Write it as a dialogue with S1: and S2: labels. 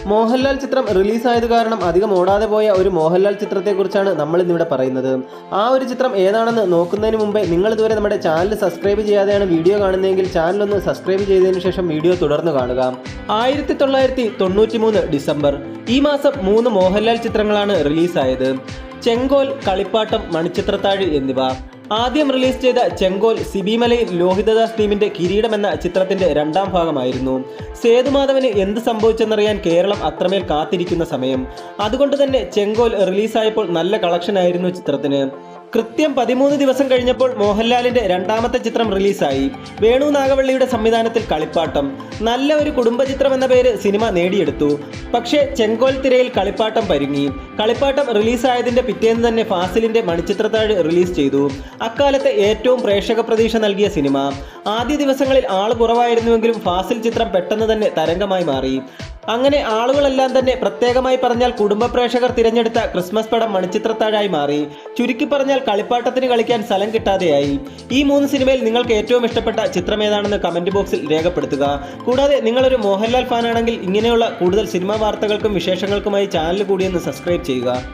S1: മോഹൻലാൽ ചിത്രം റിലീസായത് കാരണം അധികം ഓടാതെ പോയ ഒരു മോഹൻലാൽ ചിത്രത്തെക്കുറിച്ചാണ് നമ്മൾ ഇന്നിവിടെ പറയുന്നത്. ആ ഒരു ചിത്രം ഏതാണെന്ന് നോക്കുന്നതിന് മുമ്പേ നിങ്ങൾ ഇതുവരെ നമ്മുടെ ചാനൽ സബ്സ്ക്രൈബ് ചെയ്യാതെയാണ് വീഡിയോ കാണുന്നതെങ്കിൽ ചാനൽ ഒന്ന് സബ്സ്ക്രൈബ് ചെയ്തതിനു ശേഷം വീഡിയോ തുടർന്ന് കാണുക. 1993 ഡിസംബർ. ഈ മാസം 3 മോഹൻലാൽ ചിത്രങ്ങളാണ് റിലീസായത്. ചെങ്കോൽ, കളിപ്പാട്ടം, മണിച്ചിത്രത്താഴ് എന്നിവ. ആദ്യം റിലീസ് ചെയ്ത ചെങ്കോൽ സിബി മലയിൽ ലോഹിതദാസ് ടീമിന്റെ കിരീടം എന്ന ചിത്രത്തിന്റെ 2ാം ഭാഗമായിരുന്നു. സേതുമാധവന് എന്ത് സംഭവിച്ചെന്നറിയാൻ കേരളം അത്രമേൽ കാത്തിരിക്കുന്ന സമയം. അതുകൊണ്ട് തന്നെ ചെങ്കോൽ റിലീസായപ്പോൾ നല്ല കളക്ഷൻ ആയിരുന്നു ചിത്രത്തിന്. കൃത്യം 13 ദിവസം കഴിഞ്ഞപ്പോൾ മോഹൻലാലിന്റെ 2ാമത്തെ ചിത്രം റിലീസായി. വേണു നാഗവള്ളിയുടെ സംവിധാനത്തിൽ കളിപ്പാട്ടം. നല്ല ഒരു കുടുംബചിത്രം എന്ന പേര് സിനിമ നേടിയെടുത്തു. പക്ഷേ ചെങ്കോൽ തിരയിൽ കളിപ്പാട്ടം പരുങ്ങി. കളിപ്പാട്ടം റിലീസായതിന്റെ പിറ്റേന്ന് തന്നെ ഫാസിലിന്റെ മണിച്ചിത്രത്താഴ് റിലീസ് ചെയ്തു. അക്കാലത്തെ ഏറ്റവും പ്രേക്ഷക പ്രതീക്ഷ നൽകിയ സിനിമ. ആദ്യ ദിവസങ്ങളിൽ ആൾ കുറവായിരുന്നുവെങ്കിലും ഫാസിൽ ചിത്രം പെട്ടെന്ന് തന്നെ തരംഗമായി മാറി. അങ്ങനെ ആളുകളെല്ലാം തന്നെ പ്രത്യേകമായി പറഞ്ഞാൽ കുടുംബ പ്രേക്ഷകർ തിരഞ്ഞെടുത്ത ക്രിസ്മസ് പടം മണിച്ചിത്രത്താഴായി മാറി. ചുരുക്കി പറഞ്ഞാൽ കളിപ്പാട്ടത്തിന് കളിക്കാൻ സ്ഥലം കിട്ടാതെയായി. ഈ 3 സിനിമയിൽ നിങ്ങൾക്ക് ഏറ്റവും ഇഷ്ടപ്പെട്ട ചിത്രം ഏതാണെന്ന് കമന്റ് ബോക്സിൽ രേഖപ്പെടുത്തുക. കൂടാതെ നിങ്ങളൊരു മോഹൻലാൽ ഫാനാണെങ്കിൽ ഇങ്ങനെയുള്ള കൂടുതൽ സിനിമാ വാർത്തകൾക്കും വിശേഷങ്ങൾക്കുമായി ചാനൽ കൂടി ഒന്ന് സബ്സ്ക്രൈബ് ചെയ്യുക.